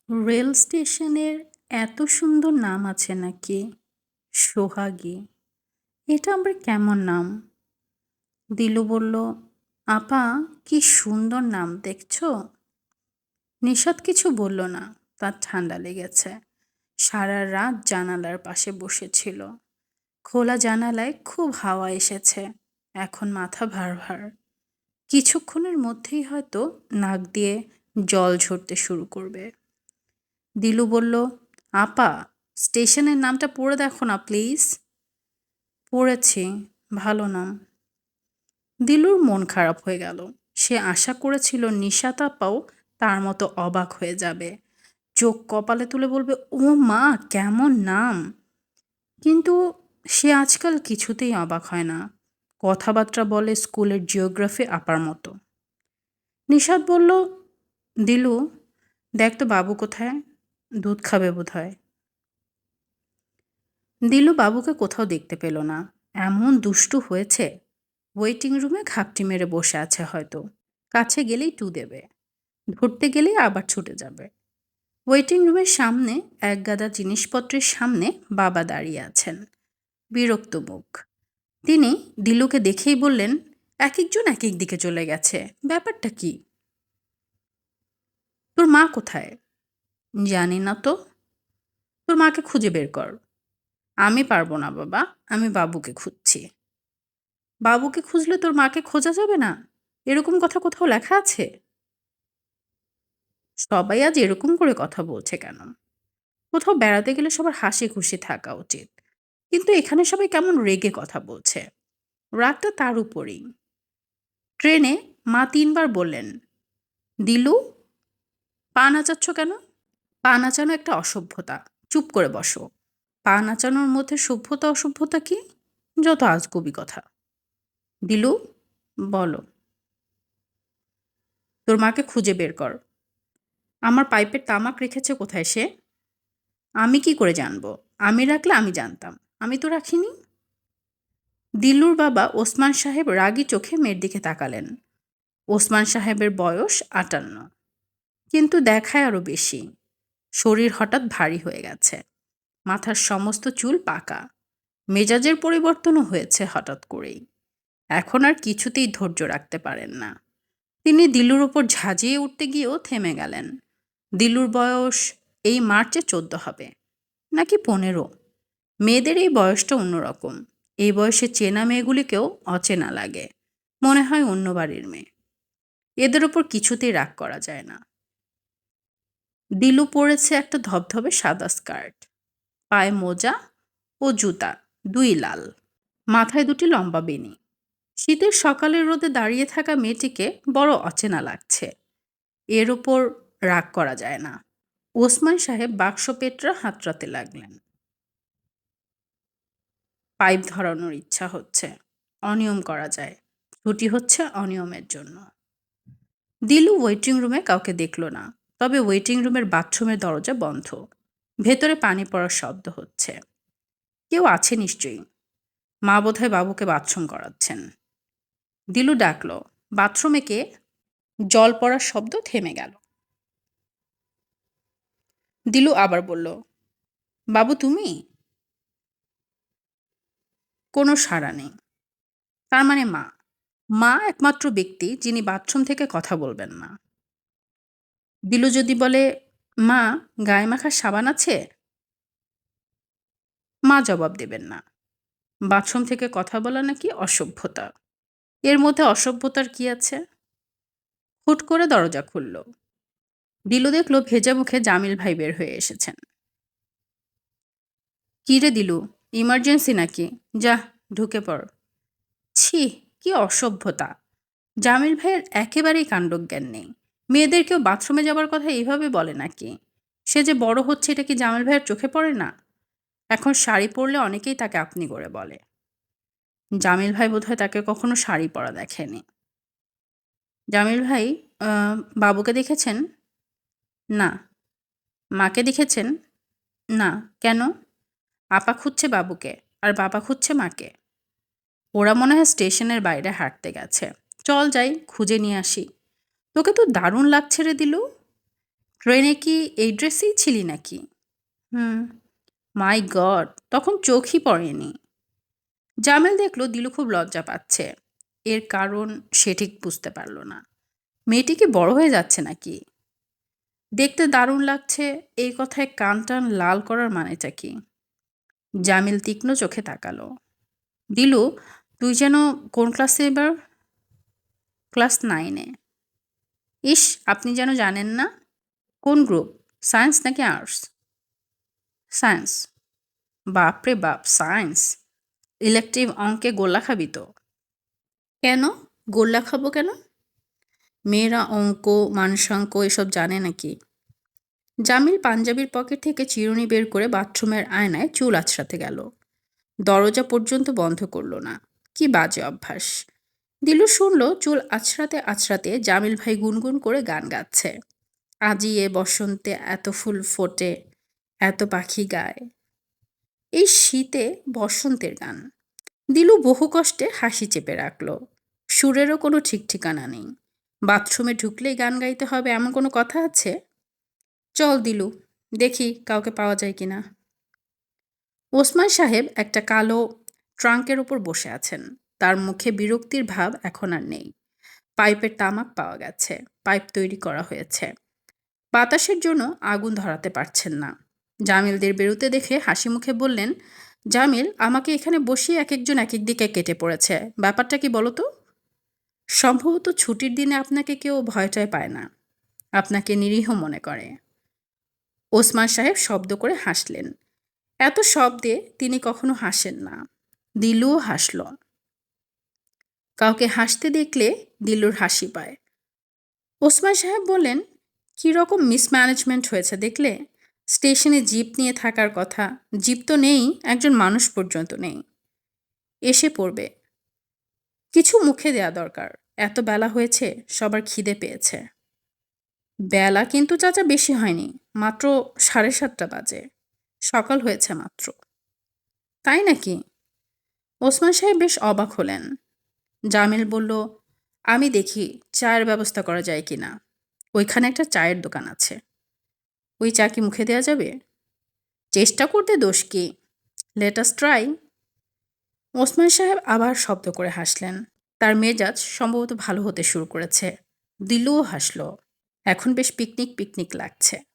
Rail স্টেশনের এত সুন্দর নাম আছে নাকি? সোহাগী। এটা আবার কেমন নাম? দিলু বলল, আপা, কি সুন্দর নাম দেখছো? নিশাত কিছু বলল না, তার ঠান্ডা লেগেছে। সারা রাত জানালার পাশে বসেছিল। খোলা জানালায় খুব হাওয়া এসেছে। এখন মাথা ভার ভার। কিছুক্ষণের মধ্যেই হয়তো নাক দিয়ে জল ঝরতে শুরু করবে। দিলু বলল, আপা, স্টেশনের নামটা পড়ে দেখো না প্লিজ। পড়েছি, ভালো নাম। দিলুর মন খারাপ হয়ে গেল। সে আশা করেছিল নিশাত আপাও তার মতো অবাক হয়ে যাবে, চোখ কপালে তুলে বলবে, ও মা, কেমন নাম। কিন্তু সে আজকাল কিছুতেই অবাক হয় না। কথাবার্তা বলে স্কুলের জিওগ্রাফি আপার মতো। নিশাত বলল, দিলু, দেখ তো বাবু কোথায়? দুধ খাবে বোধহয়। দিলু বাবুকে কোথাও দেখতে পেল না। এমন দুষ্টু হয়েছে, ওয়েটিং রুমে ঘাপটি মেরে বসে আছে হয়তো। কাছে গেলেই টু দেবে, ধরতে গেলেই আবার ছুটে যাবে। ওয়েটিং রুমের সামনে এক গাদা জিনিসপত্রের সামনে বাবা দাঁড়িয়ে আছেন, বিরক্ত মুখ। তিনি দিলুকে দেখেই বললেন, এক একজন এক এক দিকে চলে গেছে, ব্যাপারটা কি? তোর মা কোথায়? জানি না তো। তোর মাকে খুঁজে বের কর। আমি পারবো না বাবা, আমি বাবুকে খুঁজছি। বাবুকে খুঁজলে তোর মাকে খোঁজা যাবে না? এরকম কথা কোথাও লেখা আছে? সবাই আজ এরকম করে কথা বলছে কেন? কোথাও বেড়াতে গেলে সবার হাসি খুশি থাকা উচিত, কিন্তু এখানে সবাই কেমন রেগে কথা বলছে। রাগটা তার উপরেই। ট্রেনে মা ৩ বার বললেন, দিলু, পা নাচাচ্ছ কেন? পা নাচানো একটা অসভ্যতা, চুপ করে বসো। পা নাচানোর মধ্যে সভ্যতা অসভ্যতা কি? যত আজগুবি কথা। দিলু, বলো। তোর মাকে খুঁজে বের কর। আমার পাইপের তামাক রেখেছে কোথায় সে? আমি কি করে জানবো? আমি রাখলে আমি জানতাম, আমি তো রাখিনি। দিল্লুর বাবা ওসমান সাহেব রাগী চোখে মেয়ের দিকে তাকালেন। ওসমান সাহেবের বয়স ৫৮, কিন্তু দেখায় আরো বেশি। শরীর হঠাৎ ভারী হয়ে গেছে, মাথার সমস্ত চুল পাকা। মেজাজের পরিবর্তনও হয়েছে হঠাৎ করেই। এখন আর কিছুতেই ধৈর্য রাখতে পারেন না। তিনি দিলুর ওপর ঝাঁঝিয়ে উঠতে গিয়েও থেমে গেলেন। দিলুর বয়স এই মার্চে ১৪ হবে, নাকি ১৫। মেয়েদের এই বয়সটা অন্যরকম। এই বয়সে চেনা মেয়েগুলিকেও অচেনা লাগে, মনে হয় অন্য বাড়ির মেয়ে। এদের ওপর কিছুতেই রাগ করা যায় না। দিলু পরেছে একটা ধবধবে সাদা স্কার্ট, পায়ে মোজা ও জুতা, দুই লাল। মাথায় দুটি লম্বা বেনি। শীতের সকালের রোদে দাঁড়িয়ে থাকা মেয়েটিকে বড় অচেনা লাগছে। এর ওপর রাগ করা যায় না। ওসমান সাহেব বাক্স পেটরা হাতড়াতে লাগলেন। পাইপ ধরানোর ইচ্ছা হচ্ছে, অনিয়ম করা যায়। ছুটি হচ্ছে অনিয়মের জন্য। দিলু ওয়েটিং রুমে কাউকে দেখল না, তবে ওয়েটিং রুমের বাথরুমের দরজা বন্ধ। ভেতরে পানি পড়ার শব্দ হচ্ছে। কেউ আছে নিশ্চয়ই। মা বোধহয় বাবুকে বাথরুম করাচ্ছেন। দিলু ডাকল, বাথরুমে কে? জল পড়ার শব্দ থেমে গেল। দিলু আবার বলল, বাবু তুমি? কোনো সাড়া নেই। তার মানে মা। মা একমাত্র ব্যক্তি যিনি বাথরুম থেকে কথা বলবেন না। দিলু যদি বলে, মা, গায়ে মাখার সাবান আছে? মা জবাব দেবেন না। বাথরুম থেকে কথা বলা নাকি অসভ্যতা। এর মধ্যে অসভ্যতার কি আছে? হুট করে দরজা খুলল। দিলু দেখল ভেজা মুখে জামিল ভাই বের হয়ে এসেছেন। কি রে দিলু, ইমার্জেন্সি নাকি? যা, ঢুকে পড়। ছি, কি অসভ্যতা। জামিল ভাইয়ের একেবারেই কাণ্ডজ্ঞান নেই। মেয়েদেরকেও বাথরুমে যাবার কথা এইভাবে বলে নাকি? সে যে বড় হচ্ছে, এটা কি জামিল ভাইয়ের চোখে পড়ে না? এখন শাড়ি পরলে অনেকেই তাকে আপনি করে বলে। জামিল ভাই বোধহয় তাকে কখনো শাড়ি পরা দেখেনি। জামিল ভাই, আহ, বাবুকে দেখেছেন? না। মাকে দেখেছেন? না। কেন? আপা খুঁজছে বাবুকে, আর বাবা খুঁজছে মাকে। ওরা মনে হয় স্টেশনের বাইরে হাঁটতে গেছে। চল যাই, খুঁজে নিয়ে আসি। তোকে তো দারুণ লাগছে রে দিলু। ট্রেনে কি এই ড্রেসেই ছিলি নাকি? হুম। মাই গড! তখন চোখই পড়েনি। জামিল দেখল দিলু খুব লজ্জা পাচ্ছে। এর কারণ সে ঠিক বুঝতে পারল না। মেয়েটি কি বড় হয়ে যাচ্ছে নাকি? দেখতে দারুণ লাগছে, এই কথায় কান টান লাল করার মানেটা কি? জামিল তীক্ষ্ণ চোখে তাকালো। দিলু, তুই যেন কোন ক্লাসে এবার? ক্লাস 9 এ। ইস! আপনি যেন জানেন না? কোন গ্রুপ? সায়েন্স নাকি আর্টস? সায়েন্স। বাপরে বাপ! সায়েন্স? ইলেকটিভ অঙ্কে গোল্লা খাবি তো? কেন? গোল্লা খাবো কেন? মেয়েরা অঙ্ক, মানসাঙ্ক এসব জানে নাকি? জামিল পাঞ্জাবির পকেট থেকে চিরুনি বের করে বাথরুমের আয়নায় চুল আঁচড়াতে গেল। দরজা পর্যন্ত বন্ধ করল না। কি বাজে অভ্যাস! দিলু শুনল চুল আঁচড়াতে আঁচড়াতে জামিল ভাই গুনগুন করে গান গাচ্ছে। আজি এ বসন্তে এত ফুল ফোটে, এত পাখি গায়। এই শীতে বসন্তের গান। দিলু বহু কষ্টে হাসি চেপে রাখল। সুরেরও কোনো ঠিক ঠিকানা নেই। বাথরুমে ঢুকলেই গান গাইতে হবে এমন কোনো কথা আছে? চল দিলু, দেখি কাউকে পাওয়া যায় কিনা। ওসমান সাহেব একটা কালো ট্রাঙ্কের ওপর বসে আছেন। তার মুখে বিরক্তির ভাব এখন আর নেই। পাইপের তামাক পাওয়া গেছে। পাইপ তৈরি করা হয়েছে। বাতাসের জন্য আগুন ধরাতে পারছেন না। জামিলদের বেরোতে দেখে হাসি মুখে বললেন, জামিল, আমাকে এখানে বসিয়ে এক একজন এক এক দিকে কেটে পড়েছে। ব্যাপারটা কি বলো তো? সম্ভবত ছুটির দিনে আপনাকে কেউ ভয়টায় পায় না। আপনাকে নিরীহ মনে করে। ওসমান সাহেব শব্দ করে হাসলেন। এত শব্দে তিনি কখনো হাসেন না। দিলুও হাসল। কাউকে হাসতে দেখলে দিলুর হাসি পায়। ওসমান সাহেব বললেন, কী রকম মিসম্যানেজমেন্ট হয়েছে দেখলে? স্টেশনে জিপ নিয়ে থাকার কথা। জিপ তো নেই, একজন মানুষ পর্যন্ত নেই। এসে পড়বে। কিছু মুখে দেয়া দরকার। এত বেলা হয়েছে, সবার খিদে পেয়েছে। বেলা কিন্তু চাচা বেশি হয়নি। মাত্র 7:30 বাজে। সকাল হয়েছে মাত্র। তাই নাকি? ওসমান সাহেব বেশ অবাক হলেন। জামিল বলল, আমি দেখি চায়ের ব্যবস্থা করা যায় কিনা। ওইখানে একটা চায়ের দোকান আছে। ওই চা কি মুখে দেয়া যাবে? চেষ্টা করতে দোষ কি? Let us try. ওসমান সাহেব আবার শব্দ করে হাসলেন। তার মেজাজ সম্ভবত ভালো হতে শুরু করেছে। দিলুও হাসল। এখন বেশ পিকনিক পিকনিক লাগছে।